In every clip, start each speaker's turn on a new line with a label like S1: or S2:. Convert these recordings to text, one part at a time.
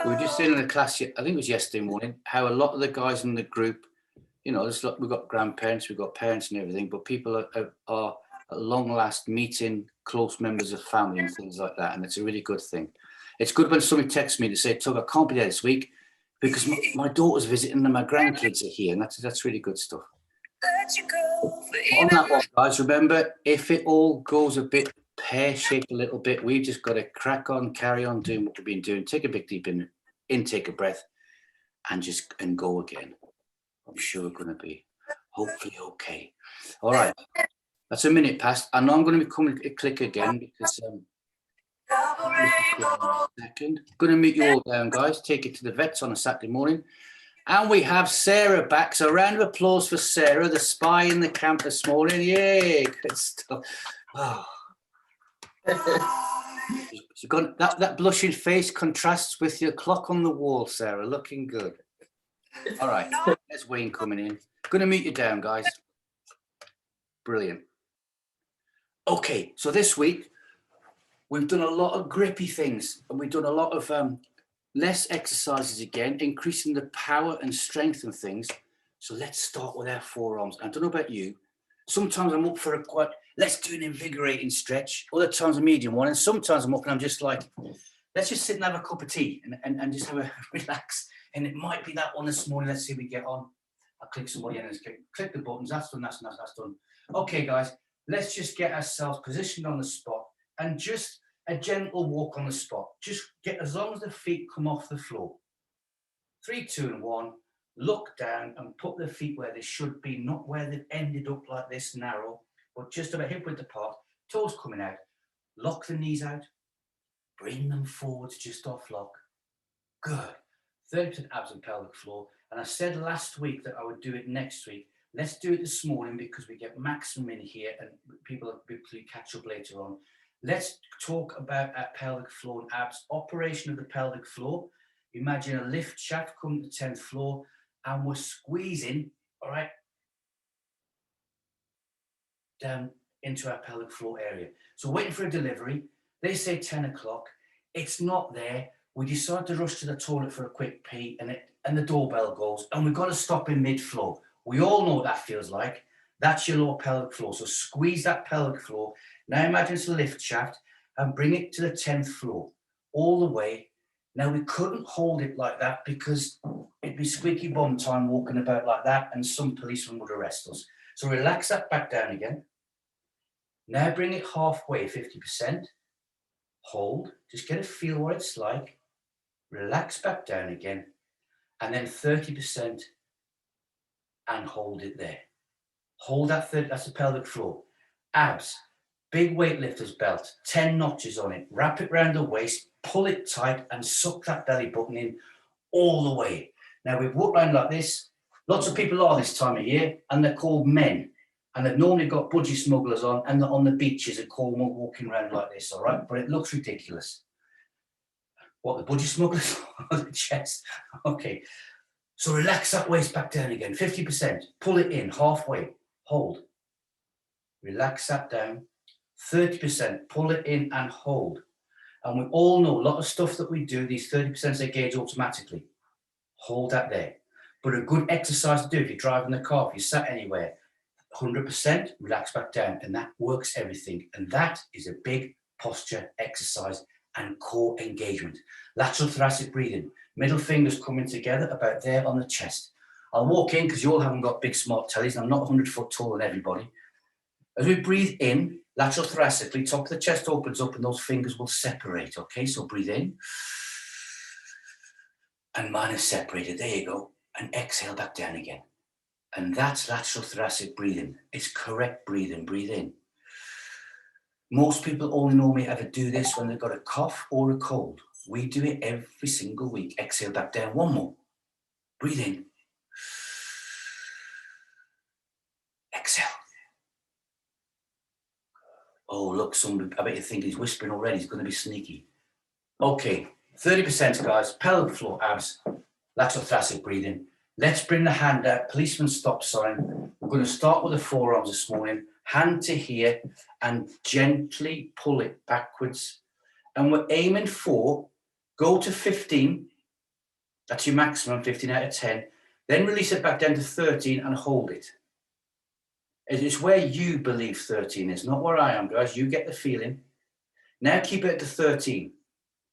S1: We were just saying in the class, I think it was yesterday morning, how a lot of the guys in the group, you know, we've got grandparents, we've got parents and everything, but people are at long last meeting close members of family and things like that. And it's a really good thing. It's good when somebody texts me to say, Tug, I can't be there this week because my daughter's visiting and my grandkids are here. And that's really good stuff. On that one, guys, remember, if it all goes a bit pear-shaped a little bit, we've just got to crack on, carry on doing what we've been doing. Take a big deep intake of breath and go again. I'm sure we're going to be hopefully okay. All right, that's a minute past. I know I'm going to be coming to click again because second. Going to meet you all down, guys. Take it to the vets on a Saturday morning. And we have Sarah back. So a round of applause for Sarah, the spy in the camp this morning. Yay, good stuff. Oh. You've got that blushing face contrasts with your clock on the wall, Sarah. Looking good. All right, there's Wayne coming in. Going to meet you down, guys. Brilliant. Okay, so this week we've done a lot of grippy things, and we've done a lot of less exercises again, increasing the power and strength and things. So let's start with our forearms. I don't know about you. Sometimes I'm up for a quite, let's do an invigorating stretch. Other times a medium one. And sometimes I'm up and I'm just like, let's just sit and have a cup of tea and just have a relax. And it might be that one this morning. Let's see if we get on. I'll click somebody in and click the buttons. That's done, that's done. Okay, guys, let's just get ourselves positioned on the spot and just a gentle walk on the spot. Just get as long as the feet come off the floor. 3, 2, and 1. Look down and put the feet where they should be, not where they've ended up like this narrow, but just about hip width apart, toes coming out. Lock the knees out. Bring them forwards just off lock. Good. 30% abs and pelvic floor. And I said last week that I would do it next week. Let's do it this morning because we get maximum in here and people will catch up later on. Let's talk about our pelvic floor and abs. Operation of the pelvic floor. Imagine a lift shaft coming to the 10th floor and we're squeezing, all right, down into our pelvic floor area. So waiting for a delivery. They say 10 o'clock. It's not there. We decide to rush to the toilet for a quick pee and the doorbell goes and we've got to stop in mid-floor. We all know what that feels like. That's your lower pelvic floor. So squeeze that pelvic floor. Now imagine it's a lift shaft and bring it to the 10th floor all the way. Now we couldn't hold it like that because it'd be squeaky bum time walking about like that and some policeman would arrest us. So relax that back down again. Now bring it halfway, 50%. Hold, just get a feel what it's like. Relax back down again. And then 30% and hold it there. Hold that 30, that's the pelvic floor. Abs, big weightlifter's belt, 10 notches on it. Wrap it around the waist, pull it tight and suck that belly button in all the way. Now we've walked around like this. Lots of people are this time of year and they're called men. And they've normally got budgie smugglers on and they're on the beaches and call them walking around like this, all right? But it looks ridiculous. What, the budgie smugglers on the chest? Okay. So relax that waist back down again, 50%. Pull it in halfway, hold. Relax that down, 30%. Pull it in and hold. And we all know a lot of stuff that we do, these 30% they gauge automatically. Hold that there. But a good exercise to do if you're driving the car, if you're sat anywhere, 100%, relax back down. And that works everything. And that is a big posture exercise and core engagement. Lateral thoracic breathing. Middle fingers coming together about there on the chest. I'll walk in because you all haven't got big smart tellies and I'm not 100 foot tall than everybody. As we breathe in, lateral thoracically, top of the chest opens up and those fingers will separate, okay? So breathe in. And mine is separated, there you go. And exhale back down again. And that's lateral thoracic breathing. It's correct breathing, breathe in. Most people only normally ever do this when they've got a cough or a cold. We do it every single week. Exhale back down, one more. Breathe in. Exhale. Oh, look, somebody, I bet you think he's whispering already. He's going to be sneaky. Okay, 30% guys, pelvic floor, abs, lateral thoracic breathing. Let's bring the hand out, policeman stop sign. We're going to start with the forearms this morning. Hand to here and gently pull it backwards And we're aiming for, go to 15, that's your maximum, 15 out of 10, then release it back down to 13 and hold it. It's where you believe 13 is, not where I am, guys. You get the feeling. Now keep it at the 13.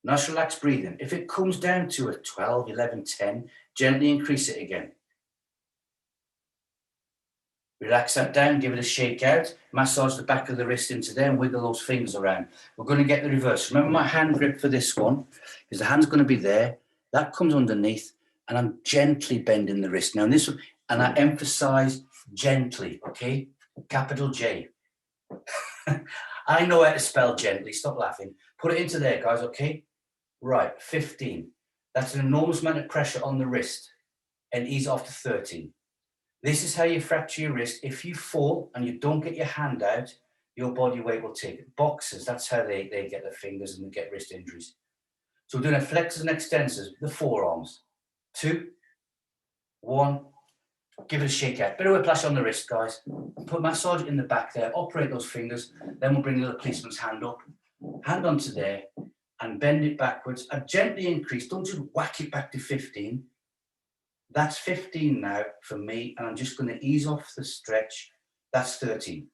S1: Nice relaxed breathing. If it comes down to a 12, 11, 10, gently increase it again. Relax that down, give it a shake out, massage the back of the wrist into there and wiggle those fingers around. We're going to get the reverse. Remember my hand grip for this one, because the hand's going to be there. That comes underneath, and I'm gently bending the wrist. Now, this one, and I emphasize gently, okay? Capital J. I know how to spell gently, stop laughing. Put it into there, guys, okay? Right, 15. That's an enormous amount of pressure on the wrist, and ease off to 13. This is how you fracture your wrist. If you fall and you don't get your hand out, your body weight will take it. Boxers, that's how they get their fingers and they get wrist injuries. So we're doing a flexors and extensors, the forearms. 2, 1, give it a shake out. Bit of whiplash on the wrist, guys. Put massage in the back there, operate those fingers. Then we'll bring the little policeman's hand up, hand onto there, and bend it backwards. And gently increase, don't just whack it back to 15. That's 15 now for me, and I'm just going to ease off the stretch. That's 13.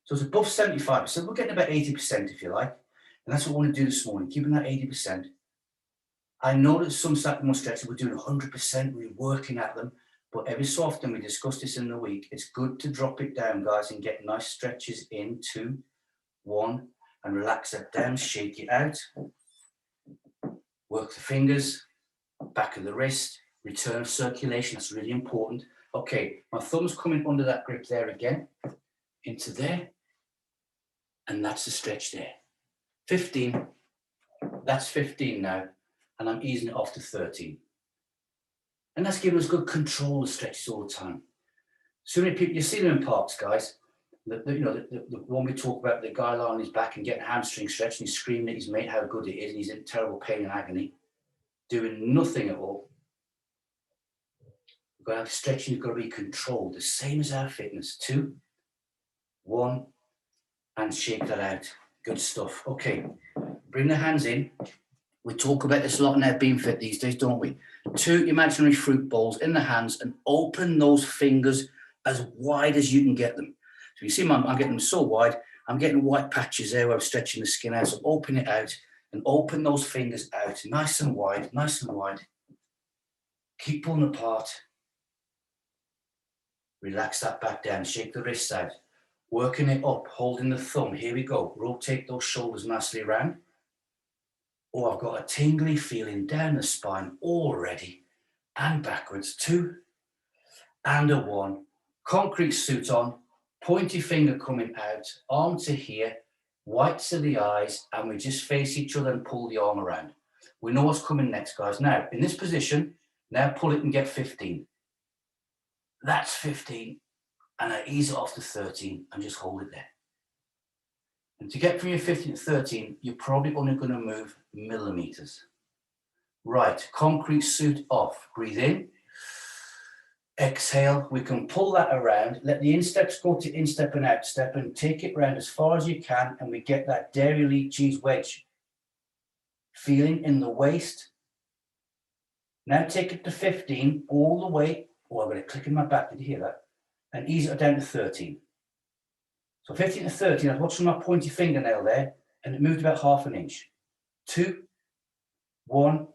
S1: So it's above 75%. We're getting about 80% if you like. And that's what we want to do this morning, keeping that 80%. I know that some more stretches we're doing 100%, we're working at them, but every so often, we discussed this in the week, it's good to drop it down, guys, and get nice stretches in. 2, 1, and relax that down, shake it out. Work the fingers, back of the wrist. Return of circulation, that's really important. Okay, my thumb's coming under that grip there again, into there, and that's the stretch there. 15, that's 15 now, and I'm easing it off to 13. And that's giving us good control of stretches all the time. So many people, you see them in parks, guys, the one we talk about, the guy lying on his back and getting a hamstring stretch, and he's screaming at his mate how good it is, and he's in terrible pain and agony, doing nothing at all. We've got to have stretching, you've got to be controlled, the same as our fitness. 2, 1, and shake that out. Good stuff. Okay, bring the hands in. We talk about this a lot in our Beam Fit these days, don't we? 2 imaginary fruit bowls in the hands and open those fingers as wide as you can get them. So you see, I'm getting them so wide, I'm getting white patches there where I'm stretching the skin out. So open it out and open those fingers out, nice and wide, nice and wide. Keep pulling apart. Relax that back down, shake the wrists out, working it up, holding the thumb. Here we go. Rotate those shoulders nicely around. Oh, I've got a tingly feeling down the spine already, and backwards. 2, and a 1. Concrete suit on, pointy finger coming out, arm to here, whites of the eyes, and we just face each other and pull the arm around. We know what's coming next, guys. Now, in this position, now pull it and get 15. That's 15, and I ease it off to 13 and just hold it there. And to get from your 15 to 13, you're probably only going to move millimeters. Right, concrete suit off. Breathe in. Exhale. We can pull that around. Let the insteps go to instep and outstep and take it round as far as you can, and we get that Dairy Elite cheese wedge feeling in the waist. Now take it to 15 all the way. Oh, I'm going to click in my back. Did you hear that? And ease it down to 13. So 15 to 13, I was watching my pointy fingernail there, and it moved about half an inch. 2, 1,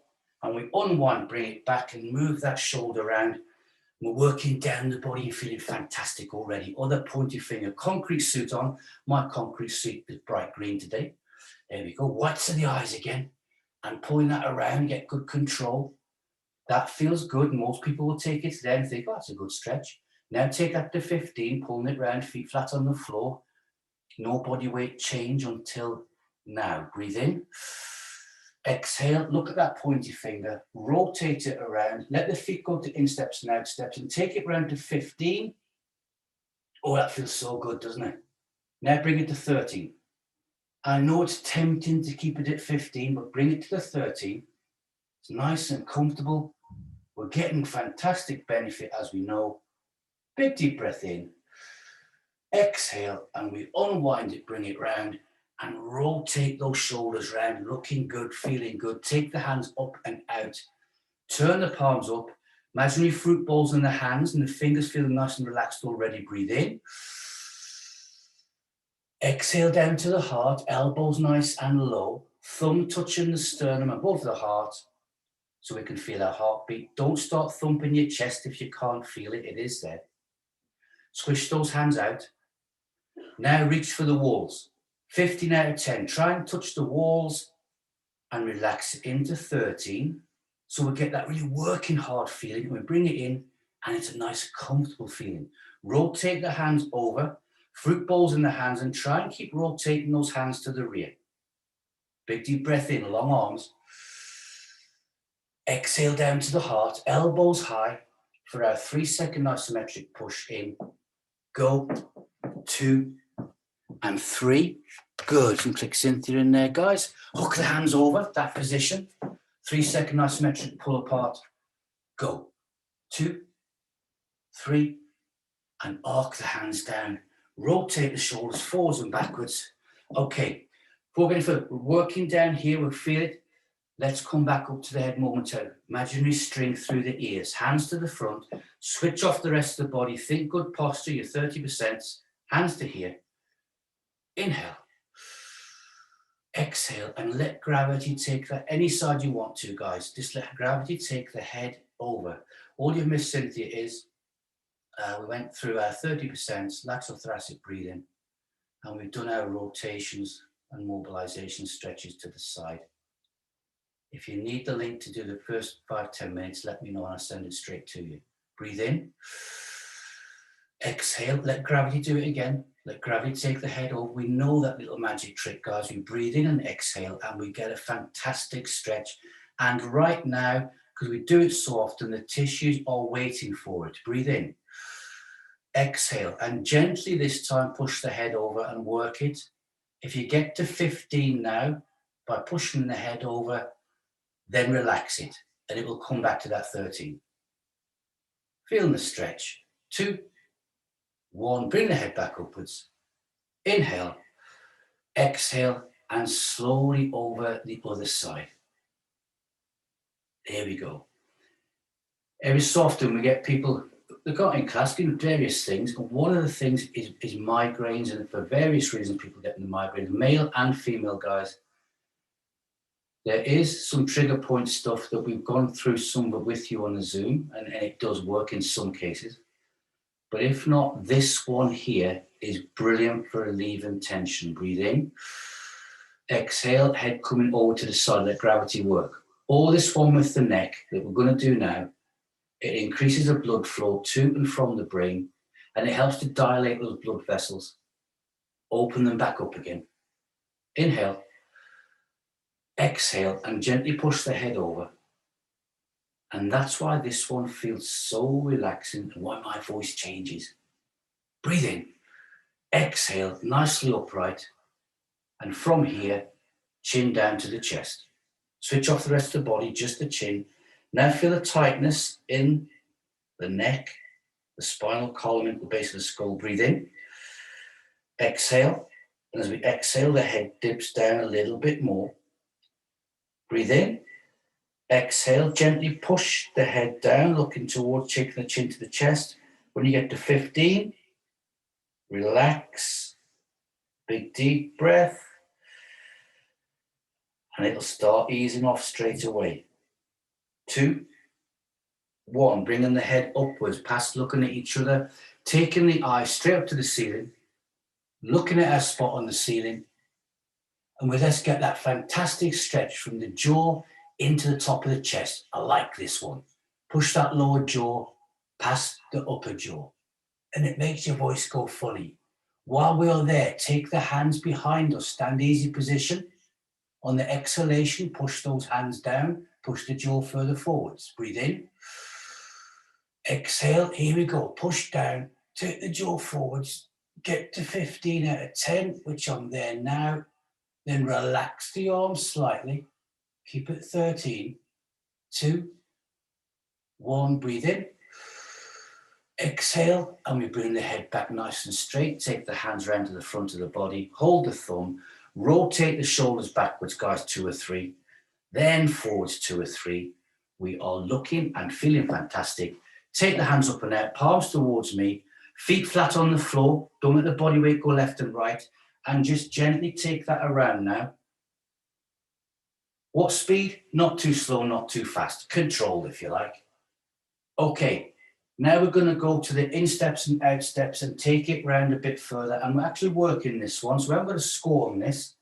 S1: and we unwind, bring it back and move that shoulder around. We're working down the body, you're feeling fantastic already. Other pointy finger, concrete suit on. My concrete suit is bright green today. There we go. Whites of the eyes again, and pulling that around, get good control. That feels good. Most people will take it there and think, oh, that's a good stretch. Now take that to 15, pulling it round, feet flat on the floor. No body weight change until now. Breathe in. Exhale, look at that pointy finger, rotate it around, let the feet go to insteps and outsteps, and take it round to 15. Oh, that feels so good, doesn't it? Now bring it to 13. I know it's tempting to keep it at 15, but bring it to the 13. It's nice and comfortable. We're getting fantastic benefit, as we know. Big deep breath in. Exhale, and we unwind it, bring it round, and rotate those shoulders round, looking good, feeling good. Take the hands up and out. Turn the palms up. Imaginary fruit bowls in the hands and the fingers feeling nice and relaxed already. Breathe in. Exhale down to the heart, elbows nice and low. Thumb touching the sternum above the heart so we can feel our heartbeat. Don't start thumping your chest if you can't feel it. It is there. Squish those hands out. Now reach for the walls. 15 out of 10. Try and touch the walls and relax into 13. So we get that really working hard feeling. We bring it in and it's a nice comfortable feeling. Rotate the hands over, fruit bowls in the hands, and try and keep rotating those hands to the rear. Big deep breath in, long arms. Exhale down to the heart, elbows high for our 3-second isometric push in. Go, 2 and 3. Good. And click Cynthia in there, guys. Hook the hands over, that position. 3-second isometric pull apart. Go. 2, 3, and arc the hands down. Rotate the shoulders forwards and backwards. Okay, we're working down here, we'll feel it. Let's come back up to the head momentarily. Imaginary string through the ears, hands to the front, switch off the rest of the body, think good posture, your 30%, hands to here. Inhale. Exhale and let gravity take that any side you want to, guys. Just let gravity take the head over. All you've missed, Cynthia, is we went through our 30% lateral thoracic breathing and we've done our rotations and mobilization stretches to the side. If you need the link to do the first 5-10 minutes, let me know and I'll send it straight to you. Breathe in. Exhale, let gravity do it again. Let gravity take the head over. We know that little magic trick, guys. We breathe in and exhale and we get a fantastic stretch. And right now, because we do it so often, the tissues are waiting for it. Breathe in. Exhale and gently this time push the head over and work it. If you get to 15 now, by pushing the head over, then relax it and it will come back to that 13. Feeling the stretch. 2, 1, bring the head back upwards. Inhale, exhale, and slowly over the other side. There we go. Every so often we get people that got in class doing various things, and one of the things is migraines, and for various reasons people get the migraines, male and female, guys. There is some trigger point stuff that we've gone through some with you on the Zoom, and it does work in some cases. But if not, this one here is brilliant for relieving tension. Breathe in. Exhale, head coming over to the side, let gravity work. All this one with the neck that we're going to do now, it increases the blood flow to and from the brain, and it helps to dilate those blood vessels. Open them back up again. Inhale. Exhale and gently push the head over. And that's why this one feels so relaxing and why my voice changes. Breathe in. Exhale, nicely upright. And from here, chin down to the chest. Switch off the rest of the body, just the chin. Now feel a tightness in the neck, the spinal column, at the base of the skull. Breathe in. Exhale. And as we exhale, the head dips down a little bit more. Breathe in. Exhale, gently push the head down, looking towards, taking the chin to the chest. When you get to 15, relax. Big deep breath. And it'll start easing off straight away. 2, 1, bringing the head upwards, past looking at each other, taking the eyes straight up to the ceiling, looking at our spot on the ceiling, and let's get that fantastic stretch from the jaw into the top of the chest. I like this one. Push that lower jaw past the upper jaw, and it makes your voice go funny. While we are there, take the hands behind us, stand easy position. On the exhalation, push those hands down, push the jaw further forwards. Breathe in. Exhale, here we go. Push down, take the jaw forwards, get to 15 out of 10, which I'm there now. Then relax the arms slightly. Keep it 13. 2, 1, breathe in. Exhale, and we bring the head back nice and straight. Take the hands around to the front of the body. Hold the thumb. Rotate the shoulders backwards, guys, 2 or 3. Then forwards 2 or 3. We are looking and feeling fantastic. Take the hands up and out, palms towards me, feet flat on the floor. Don't let the body weight go left and right. And just gently take that around now. What speed? Not too slow, not too fast. Controlled, if you like. Okay, now we're going to go to the insteps and outsteps and take it round a bit further. And we're actually working this one, so we haven't got a score on this.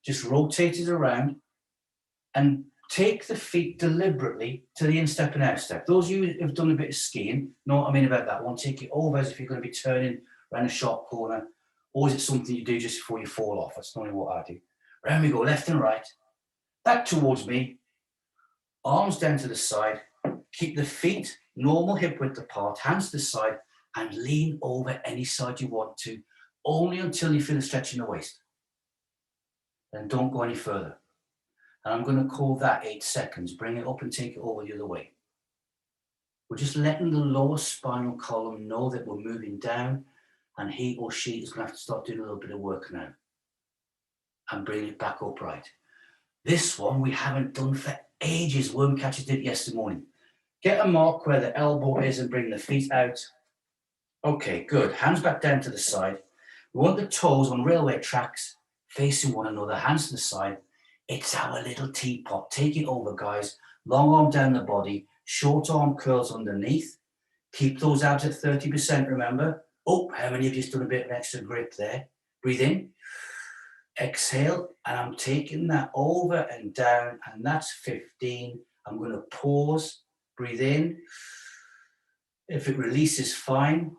S1: Just rotate it around and take the feet deliberately to the instep and outstep. Those of you who have done a bit of skiing know what I mean about that one. Take it over as if you're going to be turning around a sharp corner, or is it something you do just before you fall off? That's normally what I do. Round we go, left and right. Back towards me, arms down to the side, keep the feet normal hip width apart, hands to the side, and lean over any side you want to, only until you feel a stretch in the waist. Then don't go any further. And I'm going to call that 8 seconds. Bring it up and take it over the other way. We're just letting the lower spinal column know that we're moving down, and he or she is going to have to start doing a little bit of work now. And bring it back upright. This one we haven't done for ages. Wormcatchers did it yesterday morning. Get a mark where the elbow is and bring the feet out. Okay, good. Hands back down to the side. We want the toes on railway tracks facing one another, hands to the side. It's our little teapot. Take it over, guys. Long arm down the body, short arm curls underneath. Keep those abs at 30%, remember? Oh, how many of you have done a bit of extra grip there? Breathe in. Exhale, and I'm taking that over and down, and that's 15. I'm going to pause, breathe in. If it releases, fine,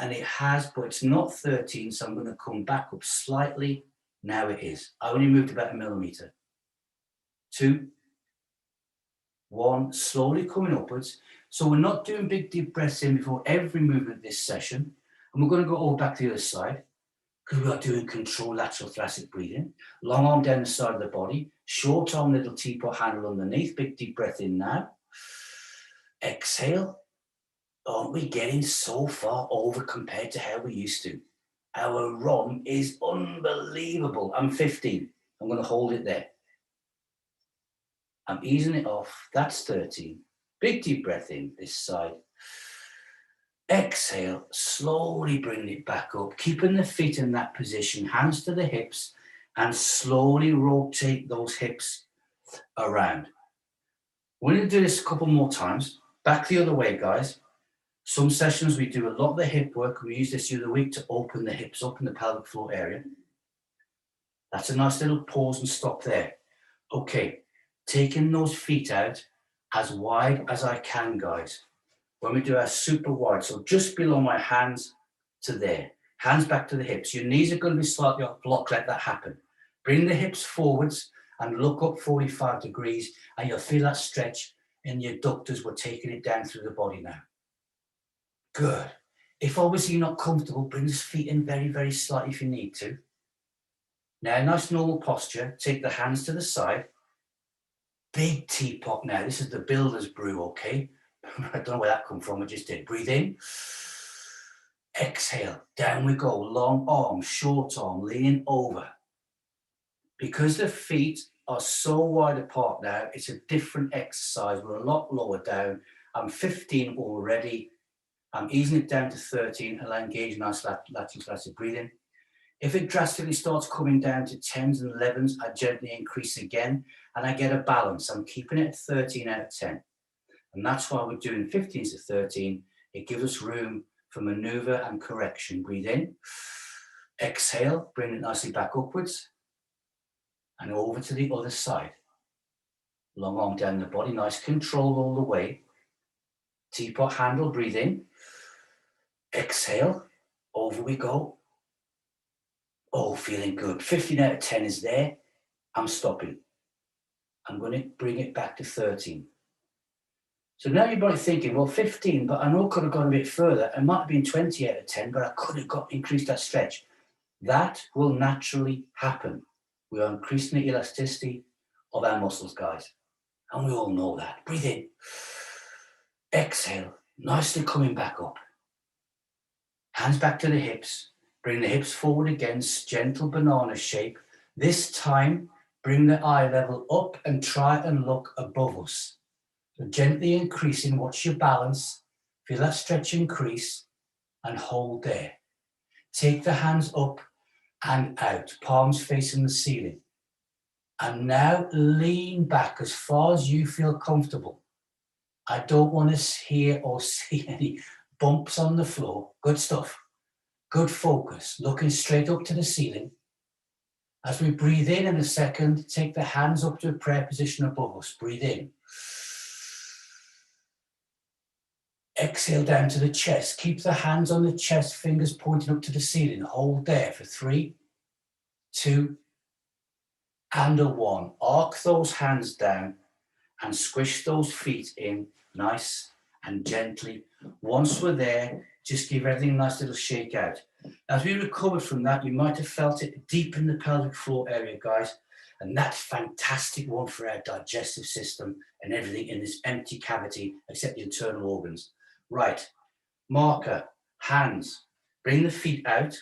S1: and it has, but it's not 13, so I'm going to come back up slightly. Now it is. I only moved about 1 millimeter. 2, 1, slowly coming upwards. So we're not doing big deep breaths in before every movement this session, and we're going to go over back to the other side. Because we are doing controlled lateral thoracic breathing. Long arm down the side of the body. Short arm, little teapot handle underneath. Big deep breath in now. Exhale. Aren't we getting so far over compared to how we used to? Our run is unbelievable. I'm 15. I'm going to hold it there. I'm easing it off. That's 13. Big deep breath in this side. Exhale, slowly bring it back up, keeping the feet in that position, hands to the hips, and slowly rotate those hips around. We're going to do this a couple more times. Back the other way, guys. Some sessions we do a lot of the hip work. We use this the other week to open the hips up in the pelvic floor area. That's a nice little pause and stop there. Okay, taking those feet out as wide as I can, guys. When we do our super wide, so just below my hands to there, hands back to the hips. Your knees are going to be slightly off block, let that happen. Bring the hips forwards and look up 45 degrees, and you'll feel that stretch in your adductors. We're taking it down through the body now. Good. If obviously you're not comfortable, bring the feet in very, very slightly if you need to. Now, nice normal posture. Take the hands to the side. Big teapot now. This is the builder's brew, okay? I don't know where that come from. I just did. Breathe in. Exhale. Down we go. Long arm, short arm, leaning over. Because the feet are so wide apart now, it's a different exercise. We're a lot lower down. I'm 15 already. I'm easing it down to 13 and I engage nice lateral thoracic breathing. If it drastically starts coming down to 10s and 11s, I gently increase again and I get a balance. I'm keeping it at 13 out of 10. And that's why we're doing 15s to 13. It gives us room for maneuver and correction. Breathe in. Exhale, bring it nicely back upwards. And over to the other side. Long arm down the body, nice control all the way. Teapot handle, breathe in. Exhale, over we go. Oh, feeling good. 15 out of 10 is there. I'm stopping. I'm going to bring it back to 13. So now you're probably thinking, well, 15, but I know I could have gone a bit further. It might have been 20 out of 10, but I could have increased that stretch. That will naturally happen. We are increasing the elasticity of our muscles, guys. And we all know that. Breathe in. Exhale, nicely coming back up. Hands back to the hips. Bring the hips forward again, gentle banana shape. This time, bring the eye level up and try and look above us. So gently increasing, watch your balance, feel that stretch increase and hold there. Take the hands up and out, palms facing the ceiling. And now lean back as far as you feel comfortable. I don't want to hear or see any bumps on the floor. Good stuff. Good focus, looking straight up to the ceiling. As we breathe in a second, take the hands up to a prayer position above us. Breathe in. Exhale down to the chest. Keep the hands on the chest, fingers pointing up to the ceiling. Hold there for 3, 2, and a 1. Arc those hands down and squish those feet in nice and gently. Once we're there, just give everything a nice little shake out. As we recovered from that, you might have felt it deep in the pelvic floor area, guys. And that's fantastic one for our digestive system and everything in this empty cavity except the internal organs. Right, marker, hands, bring the feet out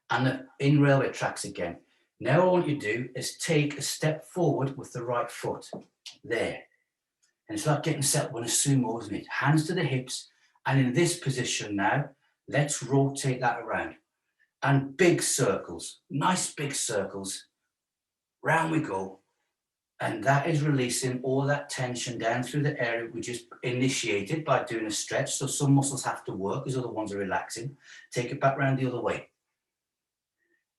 S1: and in railway tracks again. Now all I want you to do is take a step forward with the right foot. There. And it's like getting set up on a sumo, isn't it? Hands to the hips. And in this position now, let's rotate that around. And big circles, nice big circles. Round we go. And that is releasing all that tension down through the area we just initiated by doing a stretch. So some muscles have to work as other ones are relaxing. Take it back round the other way.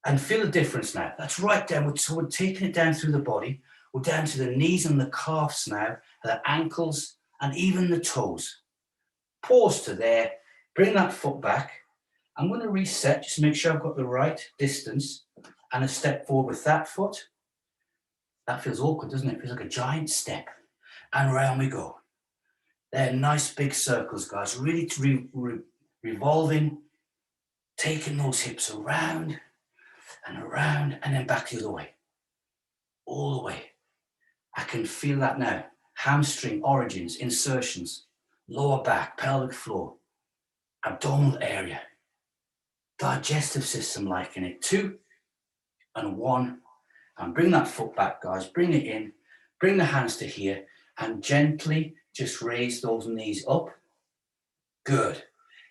S1: And feel the difference now. That's right down. So we're taking it down through the body. We're down to the knees and the calves now, the ankles and even the toes. Pause to there. Bring that foot back. I'm going to reset just to make sure I've got the right distance and a step forward with that foot. That feels awkward, doesn't it? It feels like a giant step. And round we go. They're nice big circles, guys. Really revolving, taking those hips around and then back the other way. All the way. I can feel that now. Hamstring origins, insertions, lower back, pelvic floor, abdominal area, digestive system liking it. 2 and 1. And bring that foot back, guys. Bring it in. Bring the hands to here and gently just raise those knees up. Good.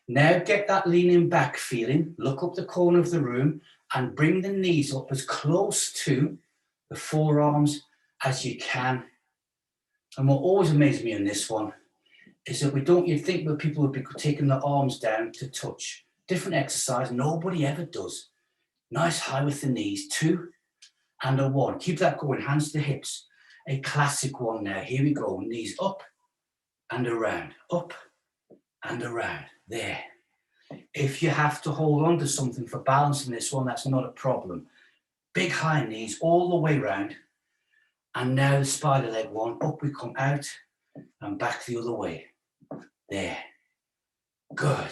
S1: Now get that leaning back feeling. Look up the corner of the room and bring the knees up as close to the forearms as you can. And what always amazes me in this one is that you'd think that people would be taking their arms down to touch. Different exercise, nobody ever does. Nice high with the knees. 2 and a 1. Keep that going, hands to the hips. A classic one now. Here we go. Knees up and around. Up and around. There. If you have to hold on to something for balance in this one, that's not a problem. Big high knees all the way round. And now the spider leg one. Up we come out and back the other way. There. Good.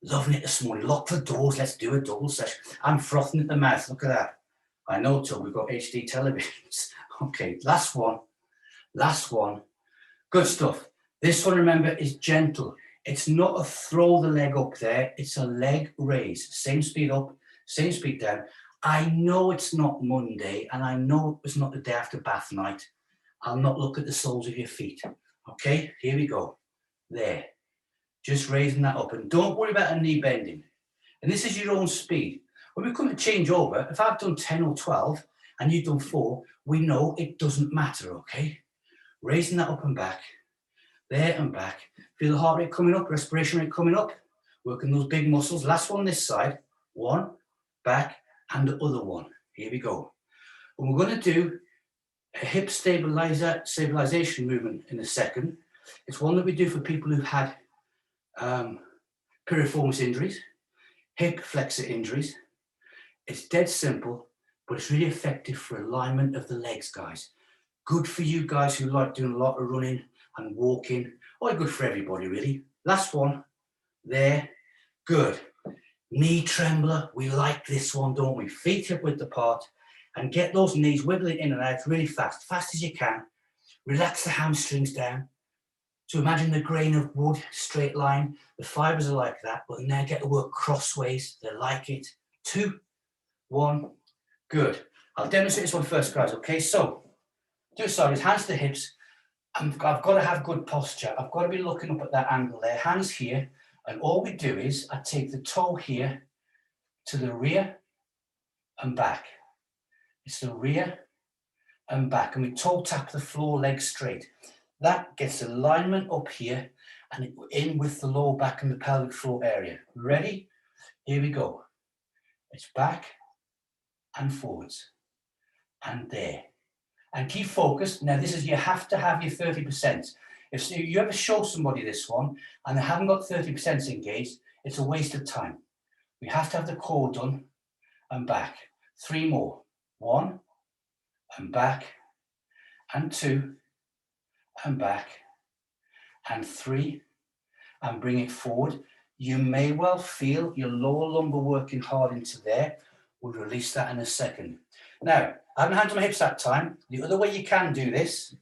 S1: Loving it this morning. Lock the doors. Let's do a double session. I'm frothing at the mouth. Look at that. I know, Tug, we've got HD televisions. Okay, last one. Last one. Good stuff. This one, remember, is gentle. It's not a throw the leg up there. It's a leg raise. Same speed up, same speed down. I know it's not Monday, and I know it's not the day after bath night. I'll not look at the soles of your feet. Okay, here we go. There. Just raising that up. And don't worry about a knee bending. And this is your own speed. When we come to change over, if I've done 10 or 12 and you've done 4, we know it doesn't matter, okay? Raising that up and back, there and back. Feel the heart rate coming up, respiration rate coming up, working those big muscles. Last one this side, 1, back, and the other one. Here we go. And we're going to do a hip stabilization movement in a second. It's one that we do for people who've had piriformis injuries, hip flexor injuries. It's dead simple, but it's really effective for alignment of the legs, guys. Good for you guys who like doing a lot of running and walking, or good for everybody, really. Last one, there, good. Knee trembler, we like this one, don't we? Feet hip width apart, and get those knees wiggling in and out really fast, fast as you can. Relax the hamstrings down. So imagine the grain of wood, straight line. The fibers are like that, but now get to work crossways. They like it. 2, 1, Good. I'll demonstrate this one first, guys, okay? So, do sideways, hands to the hips. I've got to have good posture. I've got to be looking up at that angle there, hands here. And all we do is I take the toe here to the rear and back. It's the rear and back. And we toe tap the floor, legs straight. That gets alignment up here and in with the lower back and the pelvic floor area. Ready? Here we go. It's back and forwards and there. And keep focused. Now this is, you have to have your 30%. If you ever show somebody this one and they haven't got 30% engaged, it's a waste of time. We have to have the core done and back. 3 more. 1 and back and 2 and back and 3 and bring it forward. You may well feel your lower lumbar working hard into there. We'll release that in a second. Now, I haven't hands on my hips that time. The other way you can do this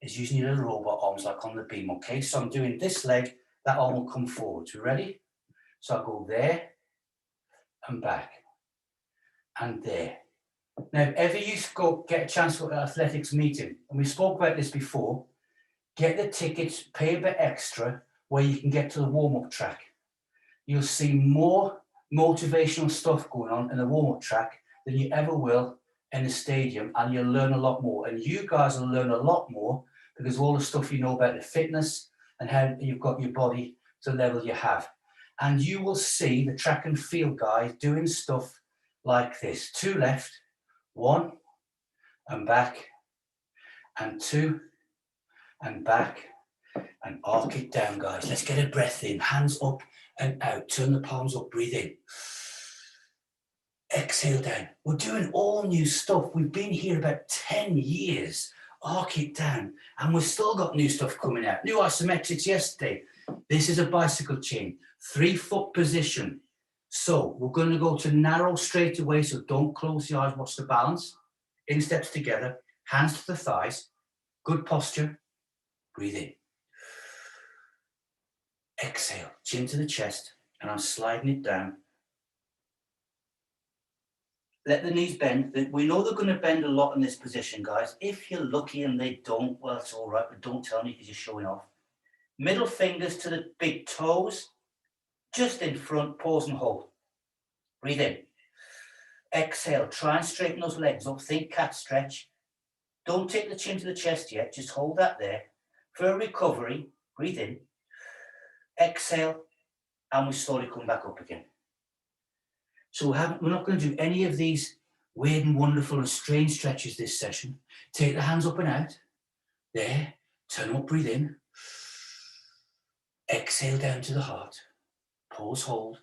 S1: is using your little robot arms like on the beam, okay? So I'm doing this leg, that arm will come forward. You ready? So I'll go there and back and there. Now, if ever you get a chance for an athletics meeting, and we spoke about this before, get the tickets, pay a bit extra where you can get to the warm-up track. You'll see more motivational stuff going on in the warm-up track than you ever will in the stadium, and you'll learn a lot more. And you guys will learn a lot more because of all the stuff you know about the fitness and how you've got your body to the level you have. And you will see the track and field guys doing stuff like this. 2 left, 1 and back, and 2 and back, and arc it down, guys. Let's get a breath in, hands up and out, turn the palms up, breathe in. Exhale down. We're doing all new stuff. We've been here about 10 years. Arc it down. And we've still got new stuff coming out. New isometrics yesterday. This is a bicycle chain. 3-foot position. So we're going to go to narrow straight away. So don't close the eyes. Watch the balance. In steps together. Hands to the thighs. Good posture. Breathe in. Exhale. Chin to the chest. And I'm sliding it down. Let the knees bend. We know they're going to bend a lot in this position, guys. If you're lucky and they don't, well, it's all right, but don't tell me because you're showing off. Middle fingers to the big toes, just in front, pause and hold. Breathe in. Exhale, try and straighten those legs up. Think cat stretch. Don't take the chin to the chest yet, just hold that there. For a recovery, breathe in. Exhale, and we slowly come back up again. So we're not going to do any of these weird and wonderful and strange stretches this session. Take the hands up and out. There. Turn up, breathe in. Exhale down to the heart. Pause, hold.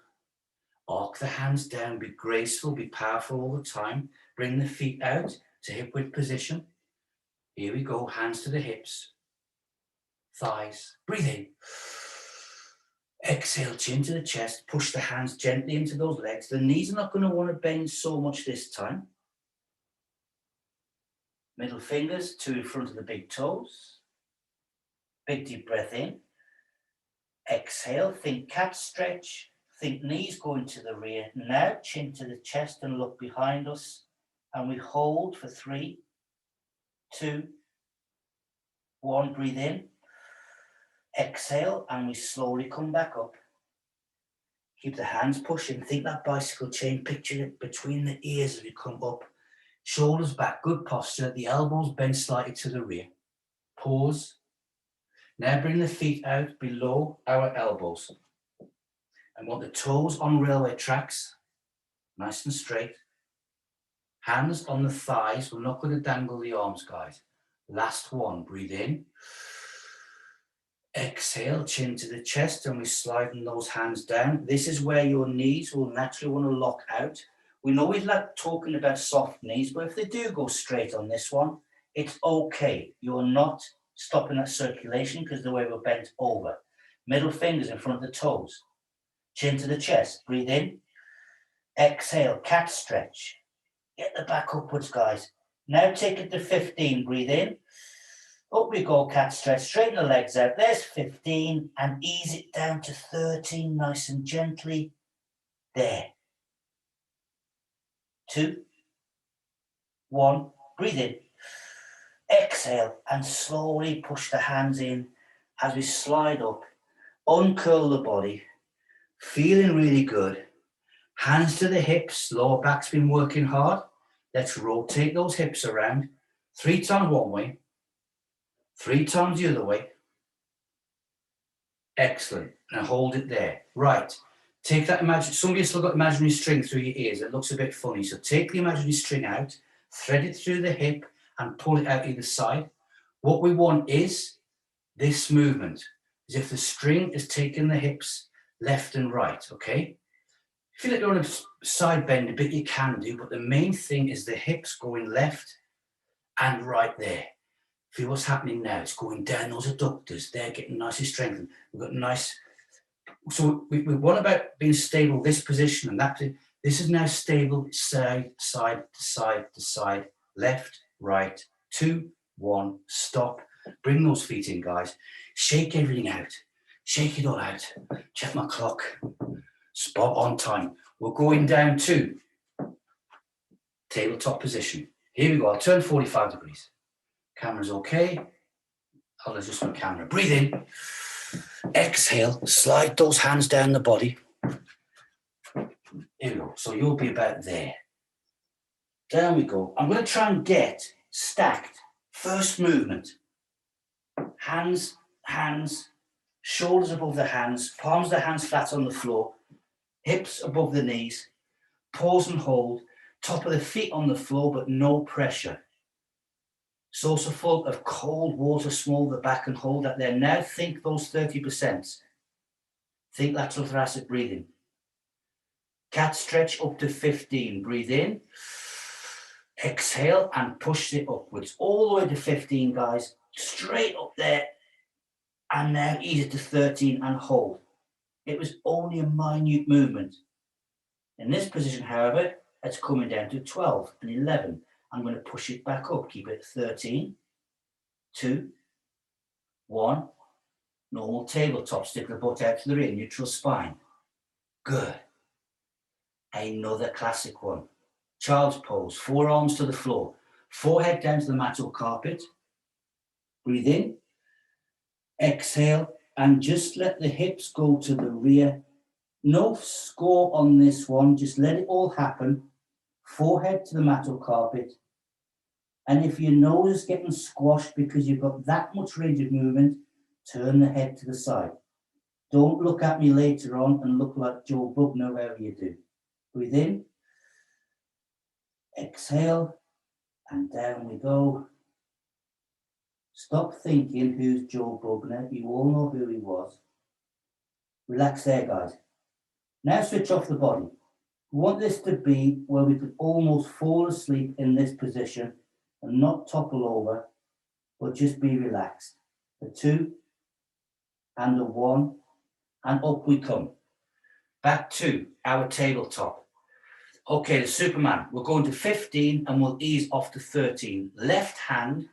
S1: Arc the hands down. Be graceful, be powerful all the time. Bring the feet out to hip width position. Here we go. Hands to the hips. Thighs. Breathe in. Exhale, chin to the chest, push the hands gently into those legs. The knees are not going to want to bend so much this time. Middle fingers to in front of the big toes. Big deep breath in. Exhale, think cat stretch. Think knees going to the rear. Now chin to the chest and look behind us. And we hold for 3, 2, 1. Breathe in. Exhale, and we slowly come back up. Keep the hands pushing. Think that bicycle chain. Picture it between the ears as we come up. Shoulders back. Good posture. The elbows bend slightly to the rear. Pause. Now bring the feet out below our elbows. I want the toes on railway tracks. Nice and straight. Hands on the thighs. We're not going to dangle the arms, guys. Last one. Breathe in. Exhale, chin to the chest, and we sliding those hands down. This is where your knees will naturally want to lock out. We know we like talking about soft knees, but if they do go straight on this one, it's okay. You're not stopping that circulation because the way we're bent over. Middle fingers in front of the toes. Chin to the chest. Breathe in. Exhale, cat stretch. Get the back upwards, guys. Now take it to 15. Breathe in. Up we go, cat stretch. Straighten the legs out. There's 15. And ease it down to 13, nice and gently. There. 2,
S2: 1, breathe in. Exhale and slowly push the hands in as we slide up. Uncurl the body. Feeling really good. Hands to the hips, lower back's been working hard. Let's rotate those hips around. 3 times one way, 3 times the other way. Excellent. Now hold it there. Right. Take that somebody still got imaginary string through your ears. It looks a bit funny. So take the imaginary string out, thread it through the hip and pull it out either side. What we want is this movement, as if the string is taking the hips left and right, okay? If you feel like you're on a side bend a bit, you can do, but the main thing is the hips going left and right there. Feel what's happening now. It's going down those adductors. They're getting nicely strengthened. We've got nice. So we want about being stable, this position and that. This is now stable, side, side to side to side, left, right, 2, 1, stop. Bring those feet in, guys. Shake everything out. Shake it all out. Check my clock. Spot on time. We're going down to tabletop position. Here we go. I'll turn 45 degrees. Camera's okay. I'll adjust my camera. Breathe in. Exhale. Slide those hands down the body. Here we go. So you'll be about there. Down we go. I'm going to try and get stacked. First movement. Hands, hands, shoulders above the hands, palms of the hands flat on the floor, hips above the knees, pause and hold, top of the feet on the floor, but no pressure. Saucer full of cold water, small the back and hold that there. Now think those 30%. Think lateral thoracic breathing. Cat stretch up to 15. Breathe in. Exhale and push it upwards. All the way to 15, guys. Straight up there. And now ease it to 13 and hold. It was only a minute movement. In this position, however, it's coming down to 12 and 11. I'm going to push it back up. Keep it 13, 2, 1. Normal tabletop. Stick the butt out to the rear. Neutral spine. Good. Another classic one. Child's pose. Forearms to the floor. Forehead down to the mat or carpet. Breathe in. Exhale. And just let the hips go to the rear. No score on this one. Just let it all happen. Forehead to the mat or carpet. And if your nose is getting squashed because you've got that much range of movement, turn the head to the side. Don't look at me later on and look like Joe Bugner, wherever you do. Breathe in. Exhale. And down we go. Stop thinking who's Joe Bugner. You all know who he was. Relax there, guys. Now switch off the body. We want this to be where we could almost fall asleep in this position and not topple over, but just be relaxed. A 2 and a 1, and up we come. Back to our tabletop. Okay, the Superman. We're going to 15 and we'll ease off to 13. Left hand,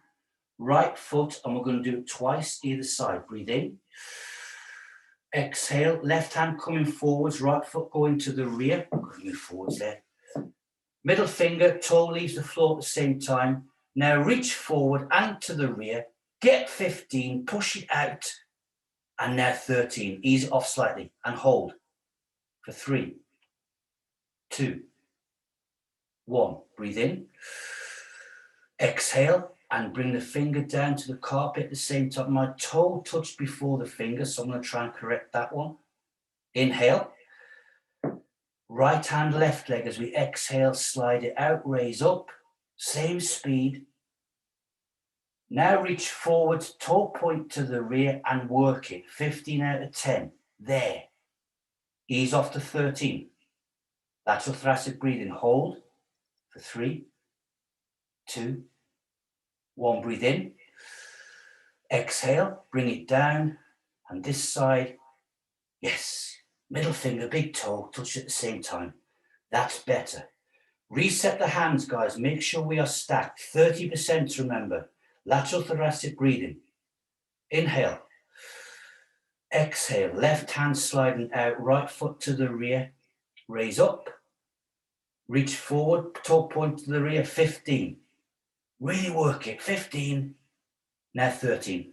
S2: right foot, and we're going to do it twice either side. Breathe in. Exhale, left hand coming forwards, right foot going to the rear. I'm going to move forwards there. Middle finger, toe leaves the floor at the same time. Now reach forward and to the rear. Get 15, push it out. And now 13. Ease it off slightly and hold for 3, 2, 1. Breathe in. Exhale and bring the finger down to the carpet at the same time. My toe touched before the finger, so I'm going to try and correct that one. Inhale. Right hand, left leg as we exhale, slide it out, raise up. Same speed. Now reach forward, toe point to the rear and work it. 15 out of 10. There. Ease off to 13. Lateral thoracic breathing. Hold for 3, 2, 1. Breathe in. Exhale. Bring it down. And this side. Yes. Middle finger, big toe. Touch at the same time. That's better. Reset the hands, guys. Make sure we are stacked. 30%, remember. Lateral thoracic breathing. Inhale. Exhale. Left hand sliding out. Right foot to the rear. Raise up. Reach forward. Toe point to the rear. 15. Really work it. 15, now 13.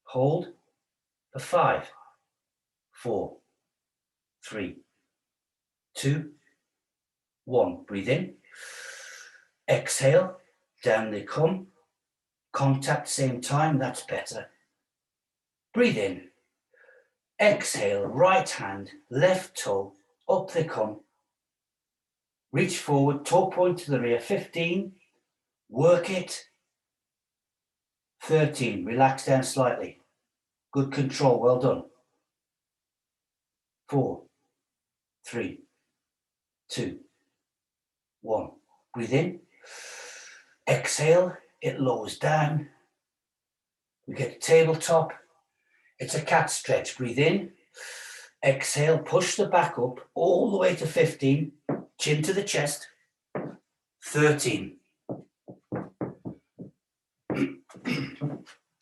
S2: Hold for 5, 4, 3, 2, 1. Breathe in. Exhale, down they come. Contact same time, that's better. Breathe in. Exhale, right hand, left toe, up they come. Reach forward, toe point to the rear. 15, work it. 13, relax down slightly. Good control, well done. 4, 3, 2, 1. Breathe in. Exhale, it lowers down. We get to tabletop. It's a cat stretch. Breathe in. Exhale, push the back up all the way to 15. Chin to the chest. 13.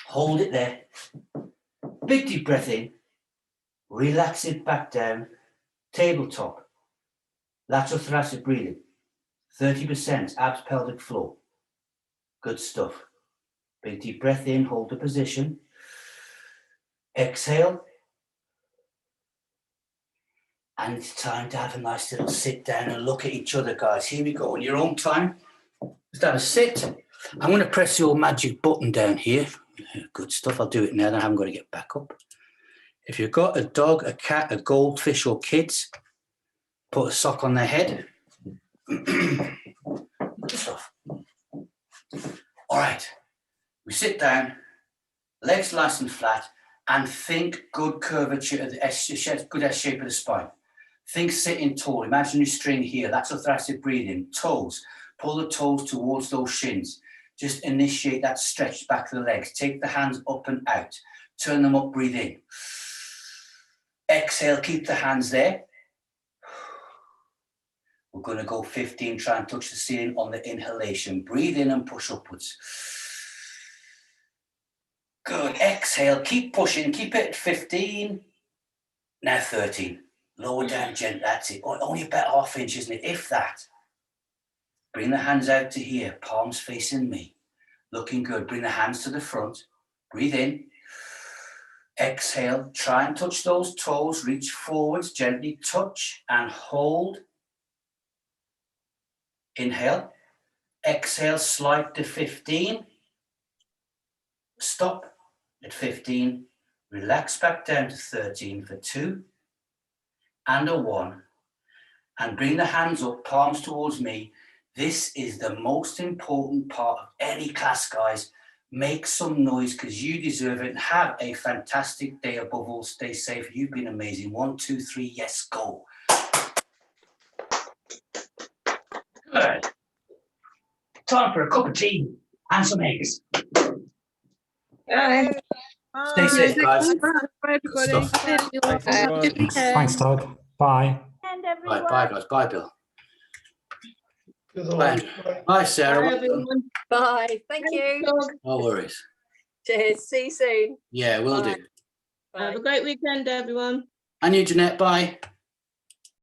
S2: Hold it there. Big deep breath in. Relax it back down. Tabletop. Lateral thoracic breathing. 30% abs pelvic floor. Good stuff. Big deep breath in. Hold the position. Exhale. And it's time to have a nice little sit down and look at each other, guys. Here we go. In your own time. Just have a sit. I'm going to press your magic button down here. Good stuff. I'll do it now. Then I haven't got to get back up. If you've got a dog, a cat, a goldfish, or kids, put a sock on their head. Good stuff. All right. We sit down, legs nice and flat, and think good curvature of the S, good S shape of the spine. Think sitting tall. Imaginary string here. Lateral thoracic breathing. Toes. Pull the toes towards those shins. Just initiate that stretch back of the legs. Take the hands up and out. Turn them up. Breathe in. Exhale. Keep the hands there. We're going to go 15. Try and touch the ceiling on the inhalation. Breathe in and push upwards. Good. Exhale. Keep pushing. Keep it at 15. Now 13. Lower down gently. That's it. Only about ½ inch, isn't it? If that. Bring the hands out to here. Palms facing me. Looking good. Bring the hands to the front. Breathe in. Exhale. Try and touch those toes. Reach forwards. Gently touch and hold. Inhale. Exhale. Slide to 15. Stop at 15. Relax back down to 13 for 2 and a 1. And bring the hands up, palms towards me. This is the most important part of any class, guys. Make some noise because you deserve it. And have a fantastic day. Above all, stay safe. You've been amazing. 1, 2, 3, yes, go. Good. Time for a cup of tea and some eggs.
S3: Bye.
S2: Stay safe, guys.
S3: Bye, everybody.
S4: Thanks, Doug. Bye.
S2: Bye, bye, guys. Bye, Bill.
S5: Good
S2: Bye.
S5: night. Bye.
S2: Bye, Sarah.
S3: Bye,
S2: Well done.
S3: everyone.
S6: Bye. Thank you.
S2: No worries.
S6: Cheers. See you soon.
S2: Yeah, will
S6: Bye.
S2: do.
S3: Have
S6: Bye.
S3: a great weekend, everyone.
S2: And you, Jeanette. Bye.